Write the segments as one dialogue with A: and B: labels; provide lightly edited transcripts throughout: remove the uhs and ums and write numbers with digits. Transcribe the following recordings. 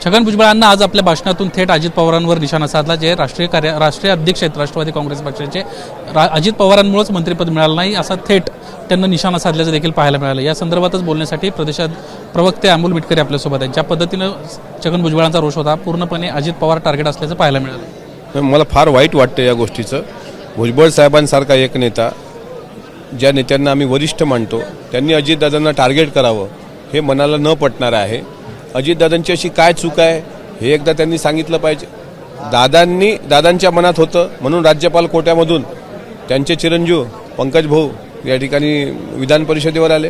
A: छगन भुजबळांना आज आपल्या भाषणातून थेट अजित पवारांवर निशाणा साधला. जे राष्ट्रीय अध्यक्ष आहेत राष्ट्रवादी काँग्रेस पक्षाचे, अजित पवारांमुळेच मंत्रिपद मिळालं नाही असा थेट त्यांना निशाणा साधल्याचं देखील पाहायला मिळालं. या संदर्भातच बोलण्यासाठी प्रदेशात प्रवक्ते अमोल मिटकरी आपल्यासोबत आहेत. ज्या पद्धतीनं छगन भुजबळांचा रोष होता पूर्णपणे अजित पवार टार्गेट असल्याचं पाहायला मिळालं.
B: मला फार वाईट वाटतं या गोष्टीचं. भुजबळ साहेबांसारखा एक नेता, ज्या नेत्यांना आम्ही वरिष्ठ मानतो, त्यांनी अजितदादांना टार्गेट करावं हे मनाला न पटणारं आहे. अजितदादांची अशी काय चूक आहे हे एकदा त्यांनी सांगितलं पाहिजे. दादांच्या मनात होतं म्हणून राज्यपाल कोट्यामधून त्यांचे चिरंजीव पंकज भाऊ या ठिकाणी विधान परिषदेवर आले.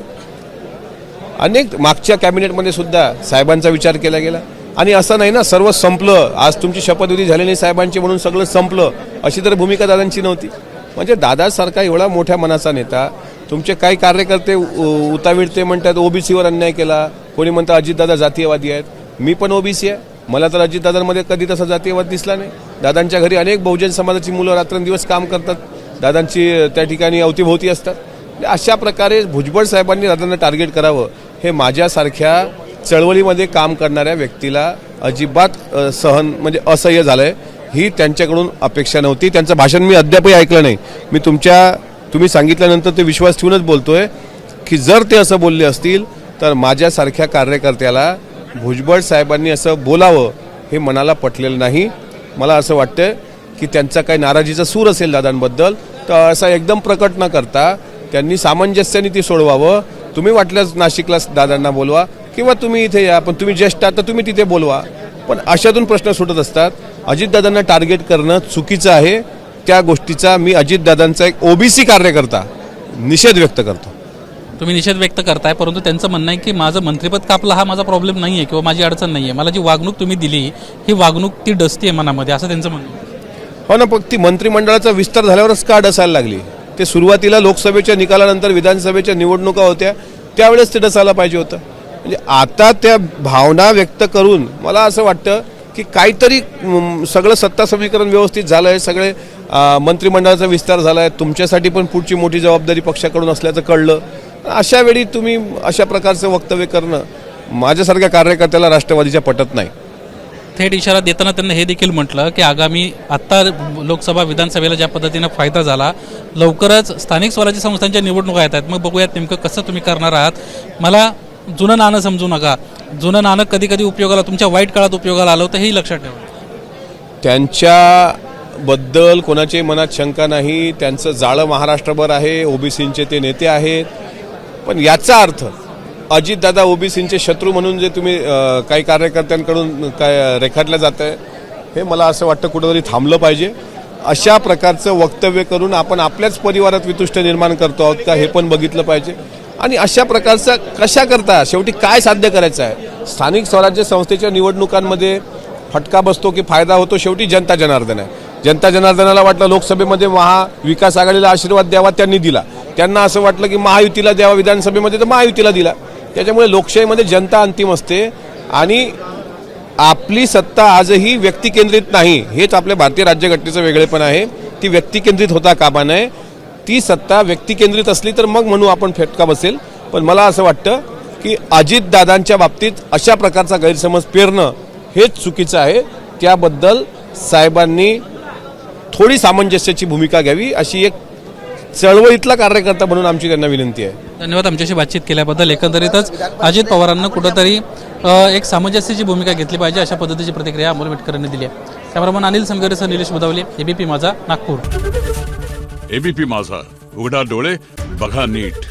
B: अनेक मागच्या कॅबिनेटमध्ये सुद्धा साहेबांचा विचार केला गेला. आणि असं नाही ना सर्व संपलं, आज तुमची शपथविधी झाली नाही साहेबांची म्हणून सगळं संपलं, अशी तर भूमिका दादांची नव्हती. म्हणजे दादासारखा एवढा मोठ्या मनाचा नेता, तुमचे काही कार्यकर्ते उतावीळते म्हणतात ओबीसीवर अन्याय केला, कोणी म्हणतं अजितदादा जातीयवादी आहेत. मी पण ओबीसी आहे, मला तर अजितदादांमध्ये कधी तसा जातीयवाद दिसला नाही. दादांच्या घरी अनेक बहुजन समाजाची मुलं रात्रंदिवस काम करतात, दादांची त्या ठिकाणी अवतीभोवती असतात. अशा प्रकारे भुजबळ साहेबांनी दादांना टार्गेट करावं हे माझ्यासारख्या चळवळीमध्ये काम करणाऱ्या व्यक्तीला अजिबात म्हणजे असह्य झालंय. ही त्यांच्याकडून अपेक्षा नव्हती. त्यांचं भाषण मी अद्यापही ऐकलं नाही. मी तुम्ही सांगितल्यानंतर ते विश्वास ठेवूनच बोलतोय की जर ते असं बोलले असतील तर माझ्यासारख्या कार्यकर्त्याला भुजबळ साहेबांनी असं बोलावं हे मनाला पटलेलं नाही. मला असं वाटतं की त्यांचा काही नाराजीचा सूर असेल दादांबद्दल तर असा एकदम प्रकट न करता त्यांनी सामंजस्याने ती सोडवावं. तुम्ही वाटल्यास नाशिकला दादांना बोलवा किंवा तुम्ही इथे या, पण तुम्ही ज्येष्ठ आहात तर तुम्ही तिथे बोलवा. पण अशातून प्रश्न सुटत असतात. अजितदादांना टार्गेट करणं चुकीचं आहे. त्या गोष्टीचा मी अजितदादांचा एक ओबीसी कार्यकर्ता निषेध व्यक्त करतो.
A: तुम्ही निषेध व्यक्त करताय, परंतु त्यांचं म्हणणं आहे की माझं मंत्रिपद कापलं हा माझा प्रॉब्लेम नाही आहे किंवा माझी अडचण नाही आहे. मला जी वागणूक तुम्ही दिली ही वागणूक ती डसती आहे मनामध्ये, असं त्यांचं म्हणणं आहे.
B: हो ना, पण ती मंत्रिमंडळाचा विस्तार झाल्यावरच का डसायला लागली? ते सुरुवातीला लोकसभेच्या निकालानंतर विधानसभेच्या निवडणुका होत्या त्यावेळेस ते डसायला पाहिजे होतं. म्हणजे आता त्या भावना व्यक्त करून मला असं वाटतं की काहीतरी सगळं सत्ता समीकरण व्यवस्थित झालं आहे, सगळे मंत्रिमंडळाचा विस्तार झाला आहे, तुमच्यासाठी पण पुढची मोठी जबाबदारी पक्षाकडून असल्याचं कळलं. अशा वेळी तुम्ही अशा प्रकारचं वक्तव्य करणं माझ्यासारख्या कार्यकर्त्याला राष्ट्रवादीच्या पटत नाही.
A: थेट इशारा देताना त्यांना हे देखील म्हटलं की आगामी आत्ता लोकसभा विधानसभेला ज्या पद्धतीनं फायदा झाला, लवकरच स्थानिक स्वराज्य संस्थांच्या निवडणुका येत आहेत, मग बघूयात नेमकं कसं तुम्ही करणार आहात. मला जुनं नाणं समजू नका. जुनं नाणं कधी कधी उपयोगाला, तुमच्या वाईट काळात उपयोगाला आलं होतं, हेही लक्षात ठेवा.
B: त्यांच्याबद्दल कोणाच्याही मनात शंका नाही. त्यांचं जाळं महाराष्ट्रभर आहे. ओबीसींचे ते नेते आहेत. पण याचा अर्थ अजितदादा ओबीसींचे शत्रू म्हणून जे तुम्ही काही कार्यकर्त्यांकडून काय रेखाटलं जात आहे हे मला असं वाटतं कुठंतरी थांबलं पाहिजे. अशा प्रकारचं वक्तव्य करून आपण आपल्याच परिवारात वितुष्ट निर्माण करतो आहोत का हे पण बघितलं पाहिजे. आणि अशा प्रकारचं कशा करता शेवटी काय साध्य करायचं आहे? स्थानिक स्वराज्य संस्थेच्या निवडणुकांमध्ये फटका बसतो की फायदा होतो, शेवटी जनता जनार्दन आहे. जनता जनार्दनाला वाटलं लोकसभेमध्ये महाविकास आघाडीला आशीर्वाद द्यावा, त्यांनी दिला. त्यांना असं वाटलं की महायुतीला द्यावा विधानसभेमध्ये, तर महायुतीला दिला. त्याच्यामुळे लोकशाहीमध्ये जनता अंतिम असते आणि आपली सत्ता आजही व्यक्तिकेंद्रित नाही. हेच आपल्या भारतीय राज्यघटनेचं वेगळेपण आहे. ती व्यक्तिकेंद्रित होता कामा नये. ती सत्ता व्यक्तिकेंद्रित असली तर मग म्हणू आपण फटका बसेल. पण मला असं वाटतं की अजितदादांच्या बाबतीत अशा प्रकारचा गैरसमज पेरणं हेच चुकीचं आहे. त्याबद्दल साहेबांनी थोडी सामंजस्याची भूमिका घ्यावी अशी एक चळवळीतला कार्यकर्ता म्हणून आमची त्यांना विनंती आहे.
A: धन्यवाद आमच्याशी बातचीत केल्याबद्दल. एकंदरीतच अजित पवारांना कुठंतरी एक सामंजस्याची भूमिका घेतली पाहिजे अशा पद्धतीची प्रतिक्रिया अमोल मिटकरांनी दिली आहे. कॅमेरामन अनिल समगरेसह निलेश बुदावले, एबीपी माझा, नागपूर.
C: एबीपी माझा, उघडा डोळे बघा नीट.